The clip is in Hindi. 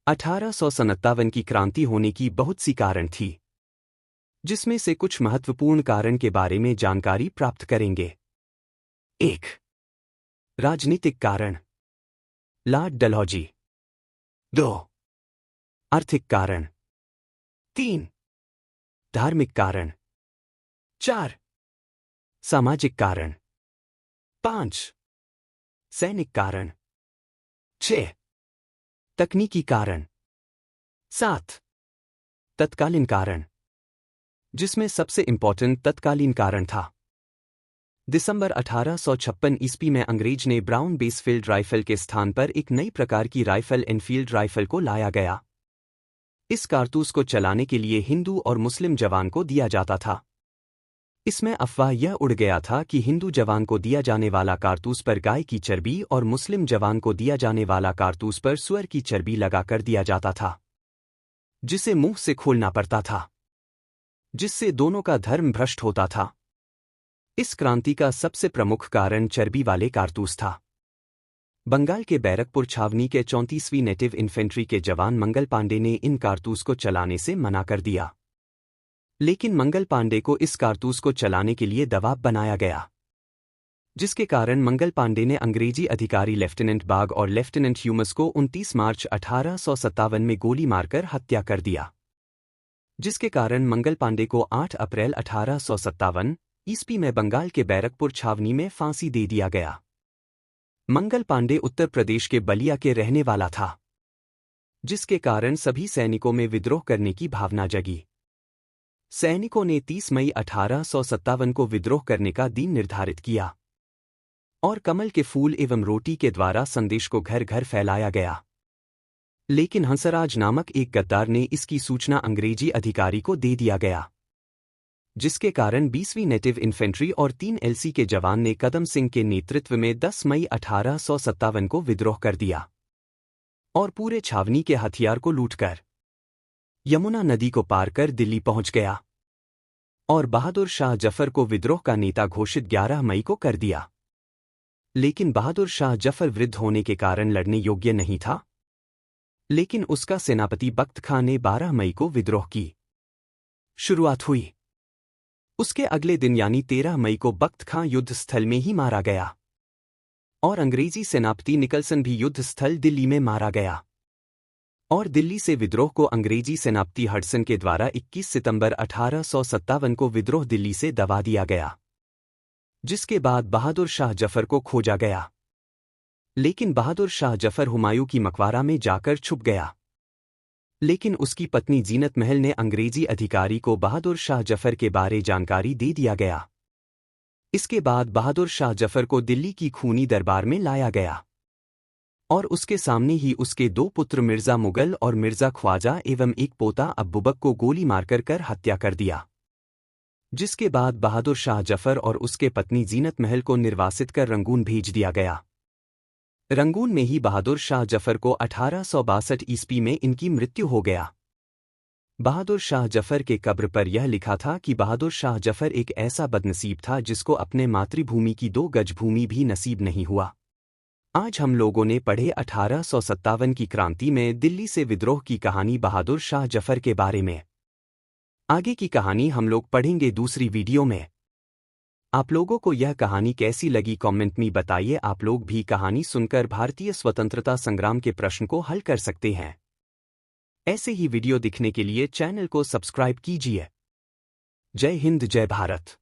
1857 की क्रांति होने की बहुत सी कारण थी, जिसमें से कुछ महत्वपूर्ण कारण के बारे में जानकारी प्राप्त करेंगे। 1. राजनीतिक कारण, लॉर्ड डलहौजी। 2. आर्थिक कारण। 3. धार्मिक कारण। 4. सामाजिक कारण। 5. सैनिक कारण। 6. तकनीकी कारण। 7. तत्कालीन कारण, जिसमें सबसे इंपॉर्टेंट तत्कालीन कारण था। दिसंबर 1856 ईस्वी में अंग्रेज ने ब्राउन बेसफील्ड राइफल के स्थान पर एक नई प्रकार की राइफल एनफील्ड राइफल को लाया गया। इस कारतूस को चलाने के लिए हिंदू और मुस्लिम जवान को दिया जाता था। इसमें अफवाह यह उड़ गया था कि हिंदू जवान को दिया जाने वाला कारतूस पर गाय की चर्बी और मुस्लिम जवान को दिया जाने वाला कारतूस पर सूअर की चर्बी लगाकर दिया जाता था, जिसे मुंह से खोलना पड़ता था, जिससे दोनों का धर्म भ्रष्ट होता था। इस क्रांति का सबसे प्रमुख कारण चर्बी वाले कारतूस था। बंगाल के बैरकपुर छावनी के 34वीं नेटिव इन्फेंट्री के जवान मंगल पांडे ने इन कारतूस को चलाने से मना कर दिया, लेकिन मंगल पांडे को इस कारतूस को चलाने के लिए दबाव बनाया गया, जिसके कारण मंगल पांडे ने अंग्रेजी अधिकारी लेफ्टिनेंट बाग और लेफ्टिनेंट ह्यूमस को 29 मार्च 1857 में गोली मारकर हत्या कर दिया, जिसके कारण मंगल पांडे को 8 अप्रैल 1857 ईस्वी में बंगाल के बैरकपुर छावनी में फांसी दे दिया गया। मंगल पांडे उत्तर प्रदेश के बलिया के रहने वाला था, जिसके कारण सभी सैनिकों में विद्रोह करने की भावना जगी। सैनिकों ने 30 मई 1857 को विद्रोह करने का दिन निर्धारित किया और कमल के फूल एवं रोटी के द्वारा संदेश को घर घर फैलाया गया। लेकिन हंसराज नामक एक गद्दार ने इसकी सूचना अंग्रेजी अधिकारी को दे दिया गया, जिसके कारण 20वीं नेटिव इन्फेंट्री और 3 एलसी के जवान ने कदम सिंह के नेतृत्व में 10 मई 1857 को विद्रोह कर दिया और पूरे छावनी के हथियार को लूटकर यमुना नदी को पार कर दिल्ली पहुंच गया और बहादुर शाह जफर को विद्रोह का नेता घोषित 11 मई को कर दिया। लेकिन बहादुर शाह जफर वृद्ध होने के कारण लड़ने योग्य नहीं था, लेकिन उसका सेनापति बख्त खां ने 12 मई को विद्रोह की शुरुआत हुई। उसके अगले दिन यानी 13 मई को बख्त खां युद्ध स्थल में ही मारा गया और अंग्रेजी सेनापति निकलसन भी युद्ध स्थल दिल्ली में मारा गया और दिल्ली से विद्रोह को अंग्रेजी सेनापति हडसन के द्वारा 21 सितंबर 1857 को विद्रोह दिल्ली से दबा दिया गया, जिसके बाद बहादुर शाह जफर को खोजा गया। लेकिन बहादुर शाह जफर हुमायूं की मकबरा में जाकर छुप गया, लेकिन उसकी पत्नी जीनत महल ने अंग्रेजी अधिकारी को बहादुर शाह जफर के बारे जानकारी दे दिया गया। इसके बाद बहादुर शाह जफर को दिल्ली की खूनी दरबार में लाया गया और उसके सामने ही उसके 2 पुत्र मिर्जा मुगल और मिर्जा ख्वाजा एवं एक पोता अब्बुबक को गोली मारकर कर हत्या कर दिया, जिसके बाद बहादुर शाह जफर और उसके पत्नी जीनत महल को निर्वासित कर रंगून भेज दिया गया। रंगून में ही बहादुर शाह जफर को 1862 ईस्वी में इनकी मृत्यु हो गया। बहादुर शाह जफर के कब्र पर यह लिखा था कि बहादुर शाह जफर एक ऐसा बदनसीब था जिसको अपने मातृभूमि की 2 गज भूमि भी नसीब नहीं हुआ। आज हम लोगों ने पढ़े 1857 की क्रांति में दिल्ली से विद्रोह की कहानी बहादुर शाह जफर के बारे में। आगे की कहानी हम लोग पढ़ेंगे दूसरी वीडियो में। आप लोगों को यह कहानी कैसी लगी कमेंट में बताइए। आप लोग भी कहानी सुनकर भारतीय स्वतंत्रता संग्राम के प्रश्न को हल कर सकते हैं। ऐसे ही वीडियो दिखने के लिए चैनल को सब्सक्राइब कीजिए। जय हिंद, जय भारत।